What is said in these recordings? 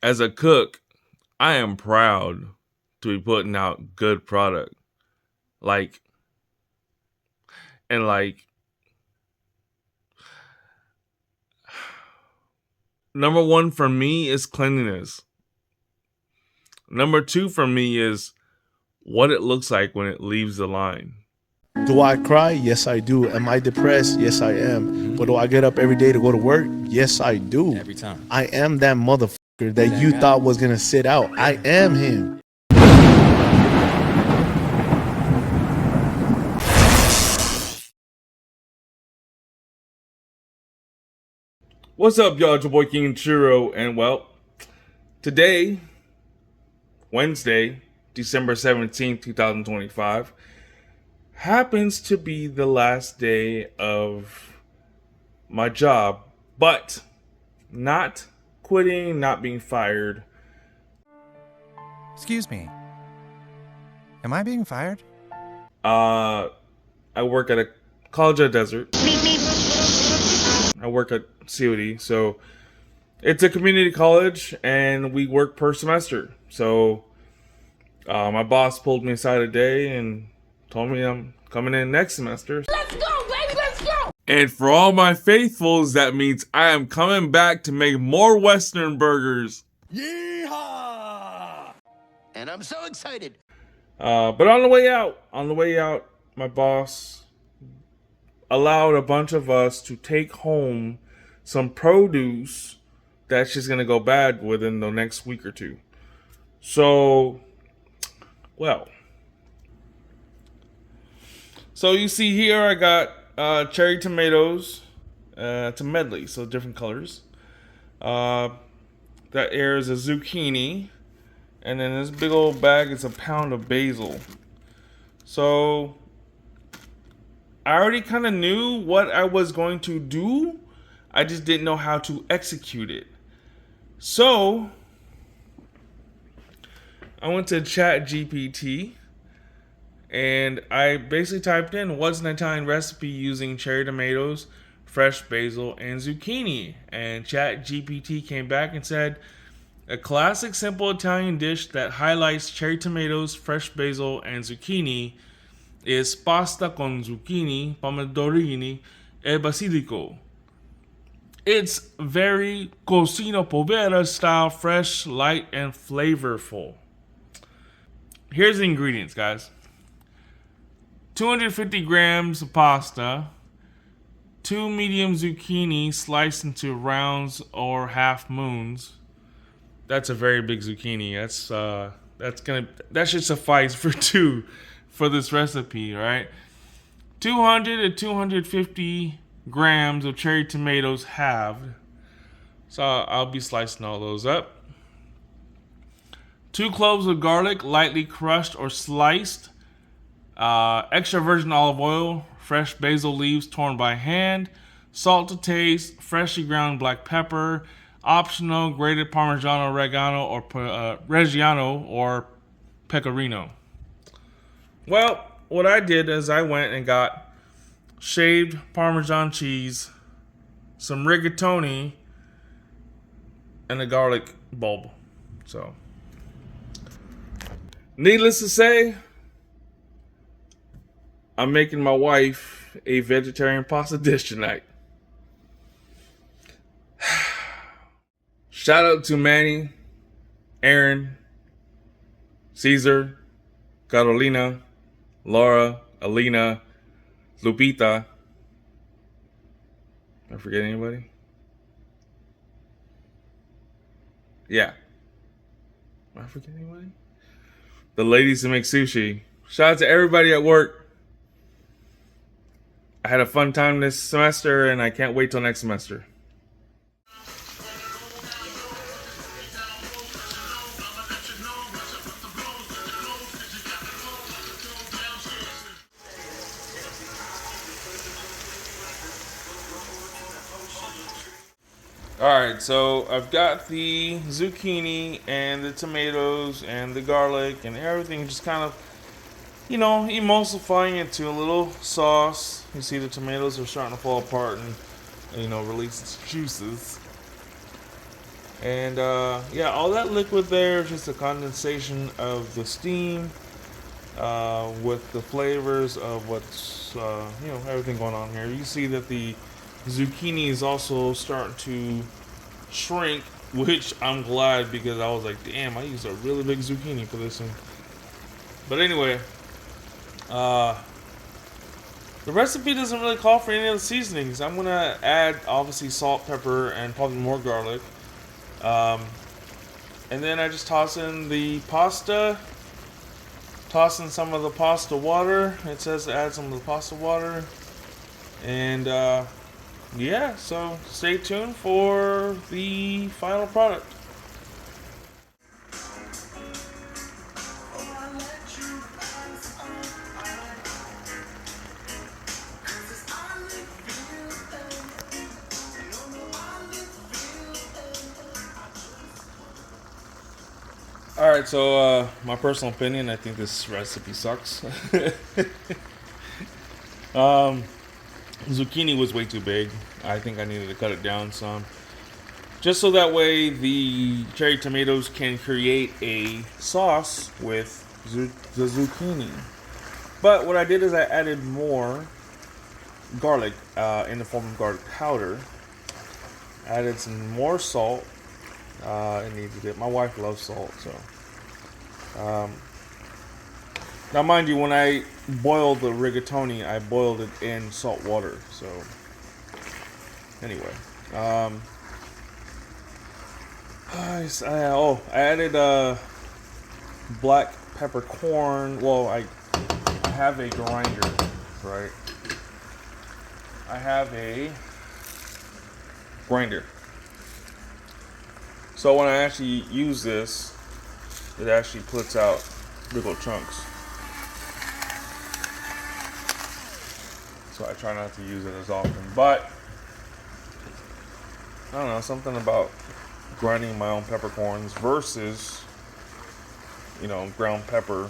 as a cook, I am proud to be putting out good product. Like, and like, number one for me is cleanliness. Number two for me is what it looks like when it leaves the line. Do I cry? Yes, I do. Am I depressed? Yes, I am. But do I get up every day to go to work? Yes, I do. Every time. I am that motherfucker that you thought was gonna sit out. I am him. What's up, y'all? It's your boy King Churro, and well, today, Wednesday, December 17th, 2025, happens to be the last day of my job, but not quitting, not being fired. Excuse me. Am I being fired? I work at a college at desert. I work at COD, so it's a community college, and we work per semester. So my boss pulled me aside today and told me I'm coming in next semester. Let's go, baby, let's go! And for all my faithfuls, that means I am coming back to make more Western burgers. Yeehaw! And I'm so excited. But on the way out, my boss allowed a bunch of us to take home some produce that's just gonna go bad within the next week or two. So, well, so you see here I got cherry tomatoes, to medley, so different colors. That here is a zucchini, and then this big old bag is a pound of basil. So I already kind of knew what I was going to do. I just didn't know how to execute it. So I went to Chat GPT and I basically typed in what's an Italian recipe using cherry tomatoes, fresh basil, and zucchini. And Chat GPT came back and said, a classic simple Italian dish that highlights cherry tomatoes, fresh basil, and zucchini is pasta con zucchini, pomodorini, e basilico. It's very cocina povera style, fresh, light, and flavorful. Here's the ingredients, guys. 250 grams of pasta, 2 medium zucchini sliced into rounds or half moons. That's a very big zucchini. That should suffice for two for this recipe, right? 200 to 250 grams of cherry tomatoes halved. So I'll be slicing all those up. 2 cloves of garlic, lightly crushed or sliced. Extra virgin olive oil, fresh basil leaves torn by hand, salt to taste, freshly ground black pepper, optional grated Parmigiano Reggiano or Pecorino. Well, what I did is I went and got shaved Parmesan cheese, some rigatoni, and a garlic bulb. So, needless to say, I'm making my wife a vegetarian pasta dish tonight. Shout out to Manny, Aaron, Caesar, Carolina, Laura, Alina, Lupita. Did I forget anybody? Yeah. Did I forget anybody? The ladies who make sushi. Shout out to everybody at work. I had a fun time this semester and I can't wait till next semester. Alright, so I've got the zucchini and the tomatoes and the garlic and everything just kind of, emulsifying into a little sauce. You see the tomatoes are starting to fall apart and, release its juices. And yeah, all that liquid there is just a condensation of the steam with the flavors of what's everything going on here. You see that the zucchini is also starting to shrink, which I'm glad, because I was like, damn, I used a really big zucchini for this thing. But anyway, the recipe doesn't really call for any of the seasonings. I'm gonna add obviously salt, pepper, and probably more garlic. And then I just toss in the pasta. Toss in some of the pasta water. It says to add some of the pasta water. And yeah, so stay tuned for the final product. Alright, so my personal opinion, I think this recipe sucks. Zucchini was way too big. I think I needed to cut it down some. Just so that way the cherry tomatoes can create a sauce with the zucchini. But what I did is I added more garlic in the form of garlic powder. Added some more salt. It needed it. My wife loves salt, so. Now, mind you, when I boiled the rigatoni, I boiled it in salt water. So, anyway, I added black peppercorn. Well, I have a grinder, right? I have a grinder. So when I actually use this, it actually puts out big old chunks. So I try not to use it as often. But, I don't know, something about grinding my own peppercorns versus, ground pepper.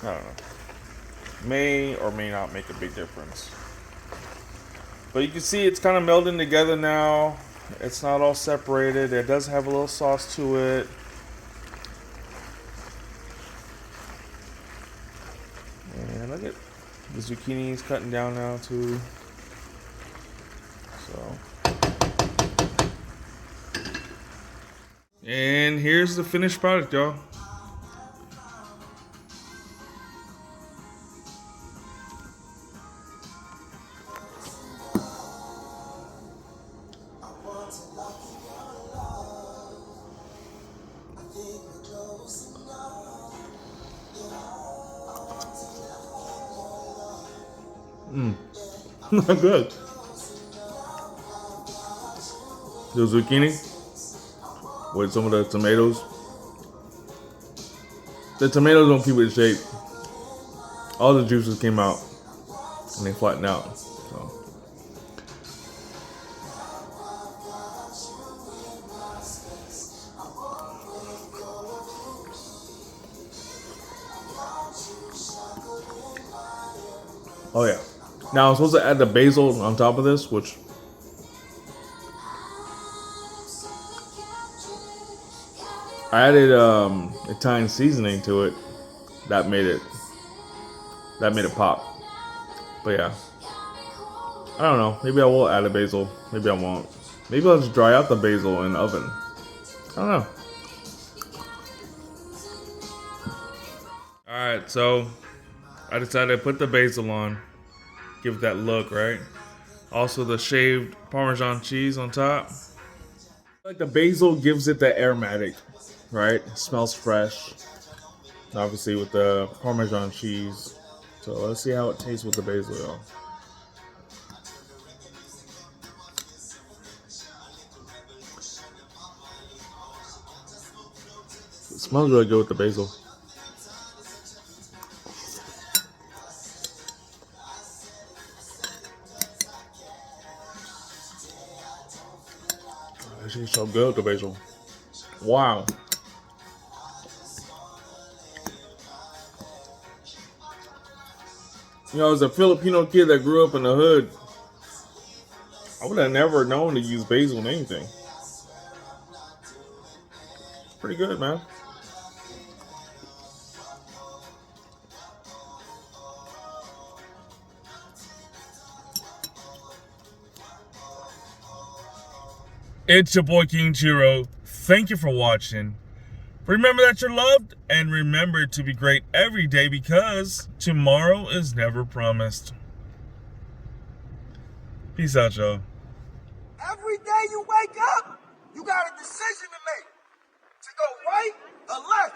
I don't know. May or may not make a big difference. But you can see it's kind of melding together now. It's not all separated. It does have a little sauce to it. And look at the zucchini is cutting down now too. So. And here's the finished product, y'all. Not good. The zucchini with some of the tomatoes. The tomatoes don't keep its shape. All the juices came out and they flattened out. So. Oh yeah. Now I'm supposed to add the basil on top of this, which I added Italian seasoning to it. That made it pop. But yeah, I don't know. Maybe I will add a basil. Maybe I won't. Maybe I'll just dry out the basil in the oven. I don't know. All right, so I decided to put the basil on. Give it that look, right? Also the shaved Parmesan cheese on top. Like the basil gives it the aromatic, right? It smells fresh. Obviously with the Parmesan cheese. So let's see how it tastes with the basil, y'all. It smells really good with the basil. This is so good, the basil. Wow. As a Filipino kid that grew up in the hood, I would have never known to use basil in anything. Pretty good, man. It's your boy King Chiro. Thank you for watching. Remember that you're loved, and remember to be great every day because tomorrow is never promised. Peace out, y'all. Every day you wake up, you got a decision to make. To go right or left,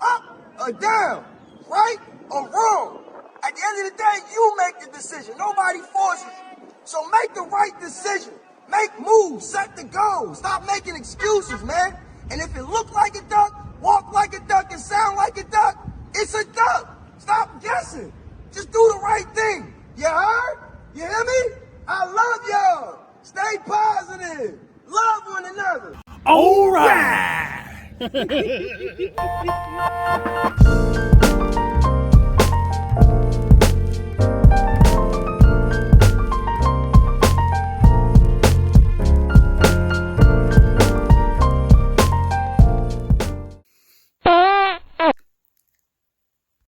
up or down, right or wrong. At the end of the day, you make the decision. Nobody forces you. So make the right decision. Make moves, set the goal. Stop making excuses, man. And if it look like a duck, walk like a duck, and sound like a duck, it's a duck. Stop guessing. Just do the right thing. You heard? You hear me? I love y'all. Stay positive. Love one another. All right.